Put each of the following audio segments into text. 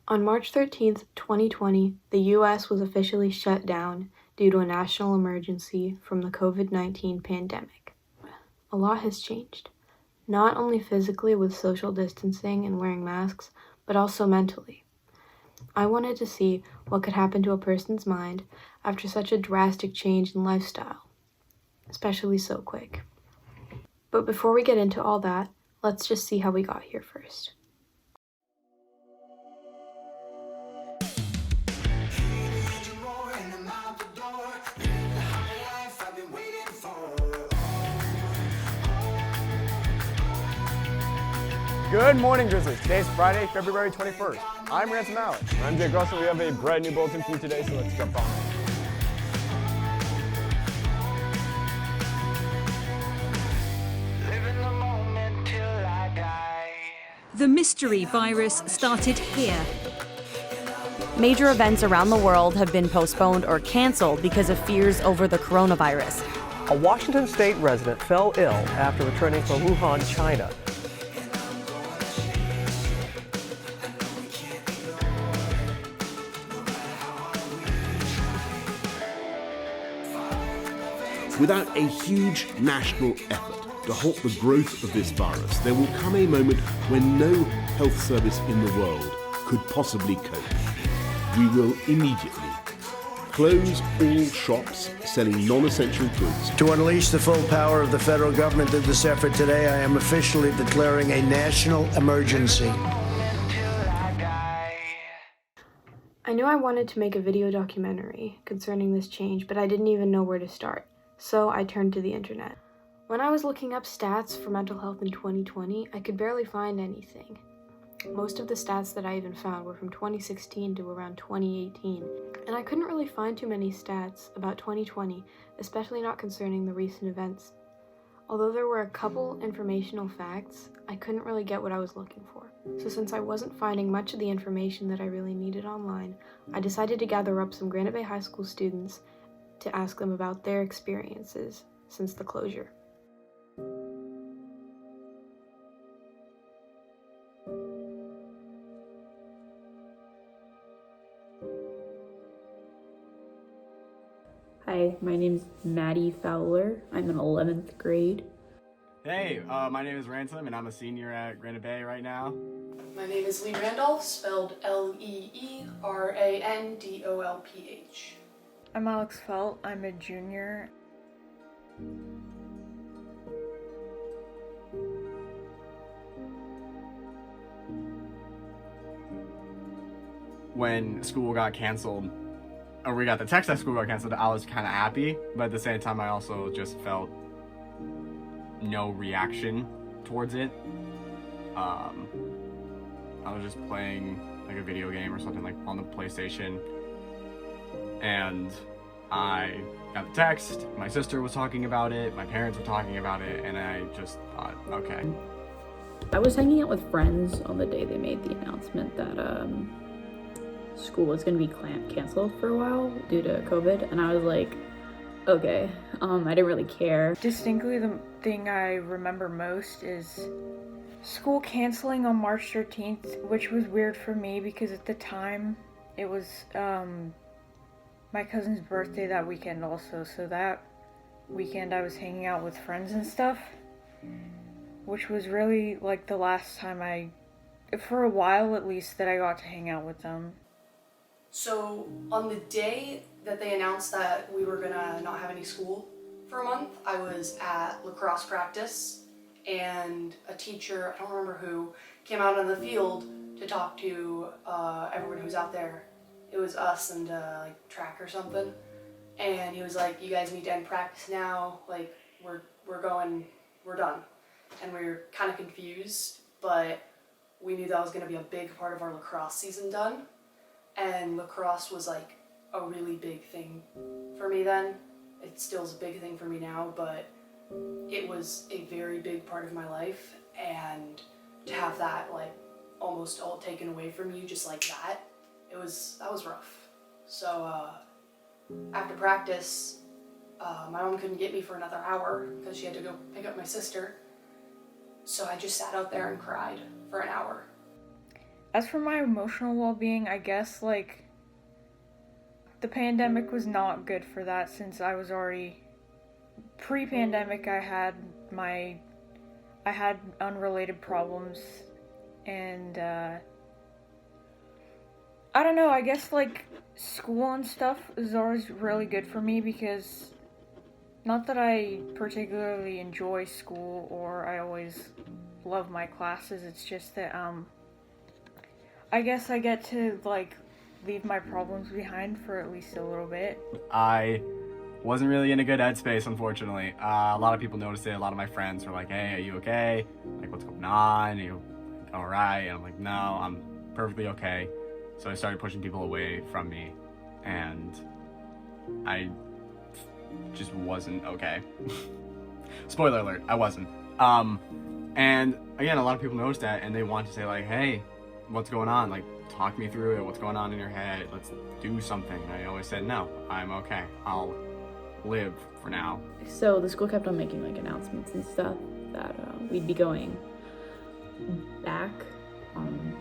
On March 13th, 2020, the U.S. was officially shut down due to a national emergency from the COVID-19 pandemic. A lot has changed, not only physically with social distancing and wearing masks, but also mentally. I wanted to see what could happen to a person's mind after such a drastic change in lifestyle, especially so quick. But before we get into all that, let's just see how we got here first. Good morning, Grizzlies. Today's Friday, February 21st. I'm Ransom Mallett. I'm Jake Russell. We have a brand new bulletin for you today, so let's jump on it. The mystery virus started here. Major events around the world have been postponed or canceled because of fears over the coronavirus. A Washington state resident fell ill after returning from Wuhan, China. Without a huge national effort to halt the growth of this virus, there will come a moment when no health service in the world could possibly cope. We will immediately close all shops selling non-essential goods. To unleash the full power of the federal government in this effort today, I am officially declaring a national emergency. I knew I wanted to make a video documentary concerning this change, but I didn't even know where to start, so I turned to the internet. When I was looking up stats for mental health in 2020, I could barely find anything. Most of the stats that I even found were from 2016 to around 2018, and I couldn't really find too many stats about 2020, especially not concerning the recent events. Although there were a couple informational facts, I couldn't really get what I was looking for. So since I wasn't finding much of the information that I really needed online, I decided to gather up some Granite Bay High School students to ask them about their experiences since the closure. Hi, my name's Maddie Fowler. I'm in 11th grade. Hey, my name is Ransom, and I'm a senior at Granite Bay right now. My name is Lee Randolph, spelled Leerandolph. I'm Alex Felt. I'm a junior. When school got canceled, or we got the text that school got canceled, I was kind of happy, but at the same time, I also just felt no reaction towards it. I was just playing like a video game or something, like on the PlayStation, and I got the text. My sister was talking about it, my parents were talking about it, and I just thought, okay. I was hanging out with friends on the day they made the announcement that school was going to be canceled for a while due to COVID, and I was like, okay. I didn't really care. Distinctly, the thing I remember most is school canceling on March 13th, which was weird for me because at the time it was my cousin's birthday that weekend also, so that weekend I was hanging out with friends and stuff, which was really like the last time for a while at least, that I got to hang out with them. So on the day that they announced that we were gonna not have any school for a month, I was at lacrosse practice, and a teacher, I don't remember who, came out on the field to talk to everyone who's out there. It was us and like track or something, and he was like, "You guys need to end practice now. Like we're done." And we were kind of confused, but we knew that was gonna be a big part of our lacrosse season done. And lacrosse was like a really big thing for me then. It still is a big thing for me now, but it was a very big part of my life, and to have that like almost all taken away from you just like that, that was rough. So after practice, my mom couldn't get me for another hour because she had to go pick up my sister. So I just sat out there and cried for an hour. As for my emotional well-being, I guess, like, the pandemic was not good for that, since I was already... Pre-pandemic, I had unrelated problems, and, I don't know, I guess, like, school and stuff is always really good for me, because not that I particularly enjoy school or I always love my classes, it's just that, I guess I get to, like, leave my problems behind for at least a little bit. I wasn't really in a good headspace, unfortunately. A lot of people noticed it. A lot of my friends were like, hey, are you okay? Like, what's going on? Are you all right? And I'm like, no, I'm perfectly okay. So I started pushing people away from me, and I just wasn't okay. Spoiler alert, I wasn't. And again, a lot of people noticed that, and they wanted to say like, hey, what's going on? Like, talk me through it. What's going on in your head? Let's do something. And I always said, no, I'm okay. I'll live for now. So the school kept on making like announcements and stuff that we'd be going back on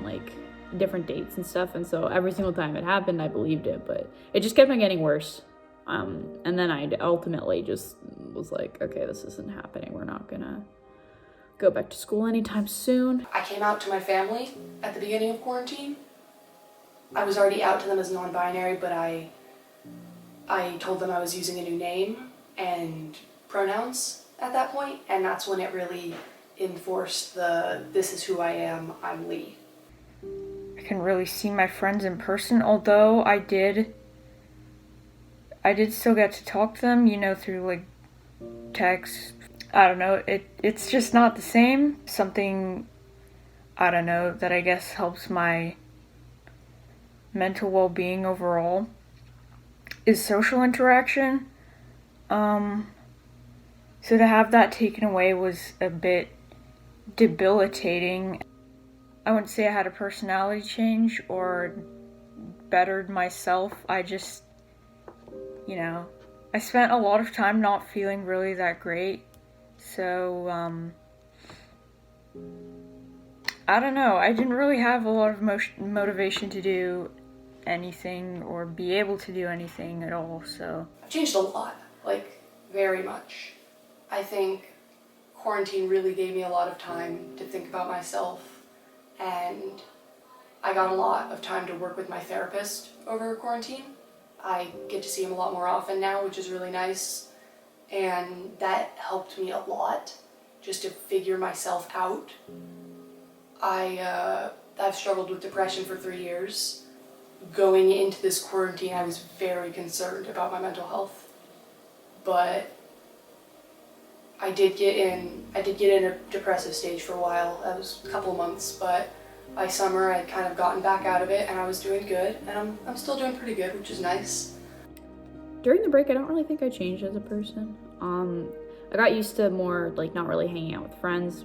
like different dates and stuff, and so every single time it happened I believed it, but it just kept on getting worse, and then I ultimately just was like, okay, this isn't happening, we're not gonna go back to school anytime soon. I came out to my family at the beginning of quarantine. I was already out to them as non-binary, but I told them I was using a new name and pronouns at that point, and that's when it really enforced the this is who I am, I'm Lee. I couldn't really see my friends in person, although I did still get to talk to them, you know, through like text. I don't know, it's just not the same. Something, I don't know, that I guess helps my mental well-being overall is social interaction. So to have that taken away was a bit debilitating. I wouldn't say I had a personality change or bettered myself. I just, you know, I spent a lot of time not feeling really that great. So, I don't know. I didn't really have a lot of motivation to do anything or be able to do anything at all, so. I've changed a lot, like, very much. I think quarantine really gave me a lot of time to think about myself, and I got a lot of time to work with my therapist over quarantine. I get to see him a lot more often now, which is really nice, and that helped me a lot just to figure myself out. I've struggled with depression for 3 years. Going into this quarantine, I was very concerned about my mental health, but I did get in a depressive stage for a while. That was a couple of months, but by summer I'd kind of gotten back out of it and I was doing good, and I'm still doing pretty good, which is nice. During the break, I don't really think I changed as a person. I got used to more like not really hanging out with friends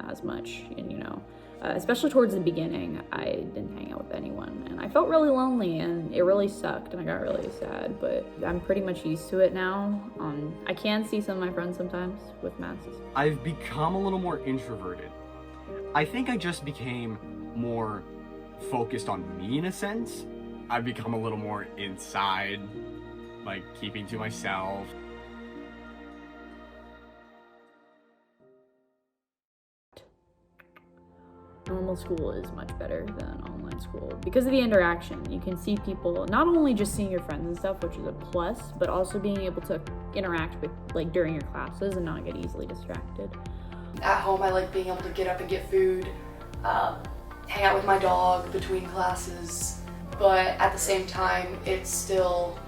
as much, and you know, especially towards the beginning, I didn't hang out with anyone, and I felt really lonely, and it really sucked, and I got really sad, but I'm pretty much used to it now. I can see some of my friends sometimes with masks. I've become a little more introverted. I think I just became more focused on me in a sense. I've become a little more inside, like keeping to myself. Normal school is much better than online school because of the interaction. You can see people, not only just seeing your friends and stuff, which is a plus, but also being able to interact with, like, during your classes and not get easily distracted. At home, I like being able to get up and get food, hang out with my dog between classes, but at the same time, it's still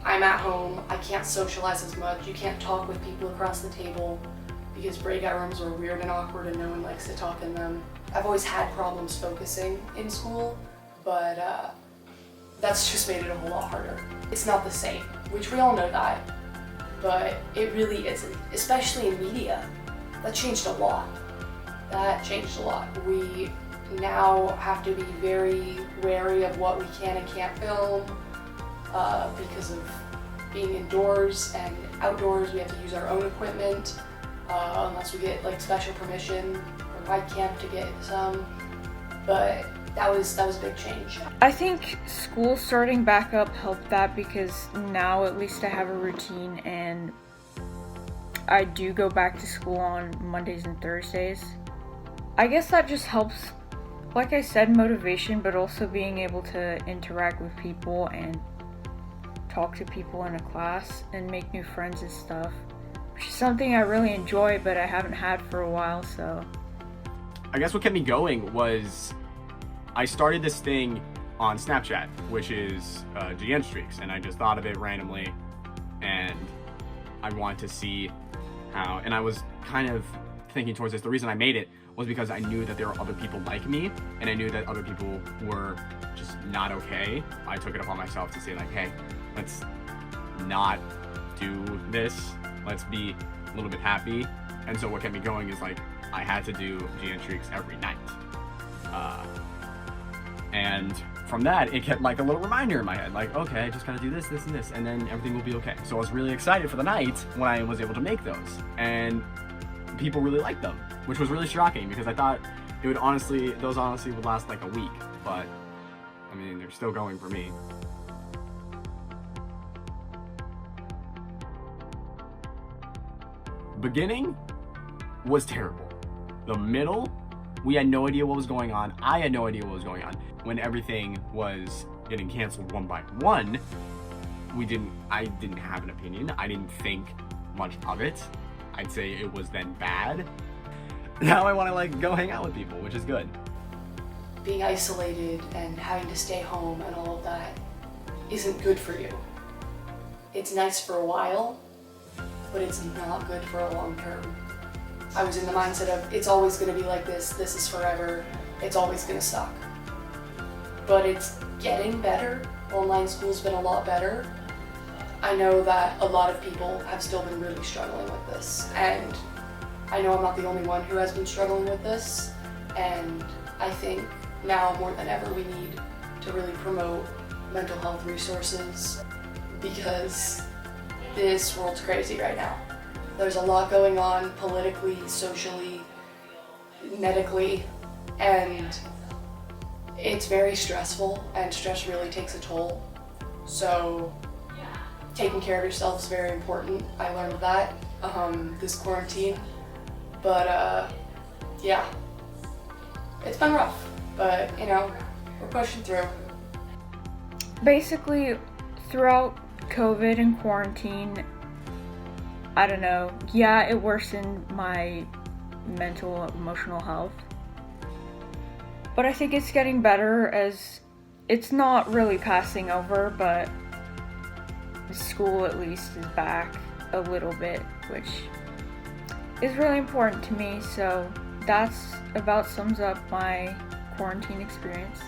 I'm at home, I can't socialize as much, you can't talk with people across the table, because breakout rooms are weird and awkward and no one likes to talk in them. I've always had problems focusing in school, but that's just made it a whole lot harder. It's not the same, which we all know that, but it really isn't, especially in media. That changed a lot. We now have to be very wary of what we can and can't film because of being indoors and outdoors. We have to use our own equipment. Unless we get like special permission from my camp to get some, but that was a big change. I think school starting back up helped that because now at least I have a routine and I do go back to school on Mondays and Thursdays. I guess that just helps, like I said, motivation, but also being able to interact with people and talk to people in a class and make new friends and stuff, which is something I really enjoy, but I haven't had for a while, so. I guess what kept me going was I started this thing on Snapchat, which is GN Streaks, and I just thought of it randomly, and I wanted to see how, and I was kind of thinking towards this. The reason I made it was because I knew that there were other people like me, and I knew that other people were just not okay. I took it upon myself to say like, hey, let's not do this. Let's be a little bit happy. And so what kept me going is like, I had to do GN Streaks every night. And from that, it kept like a little reminder in my head, like, okay, I just gotta do this, this, and this, and then everything will be okay. So I was really excited for the night when I was able to make those. And people really liked them, which was really shocking because I thought it would those honestly would last like a week. But, I mean, they're still going for me. Beginning was terrible. The middle, we had no idea what was going on. I had no idea what was going on. When everything was getting canceled one by one, I didn't have an opinion. I didn't think much of it. I'd say it was then bad. Now I want to like go hang out with people, which is good. Being isolated and having to stay home and all of that isn't good for you. It's nice for a while, but it's not good for a long term. I was in the mindset of it's always going to be like this is forever, it's always going to suck. But it's getting better. Online school's been a lot better. I know that a lot of people have still been really struggling with this, and I know I'm not the only one who has been struggling with this, and I think now more than ever we need to really promote mental health resources because this world's crazy right now. There's a lot going on politically, socially, medically, and it's very stressful, and stress really takes a toll. So taking care of yourself is very important. I learned that this quarantine, but yeah, it's been rough, but you know, we're pushing through. Basically, throughout COVID and quarantine, I don't know, yeah, it worsened my mental, emotional health. But I think it's getting better as it's not really passing over, but school at least is back a little bit, which is really important to me. So that's about sums up my quarantine experience.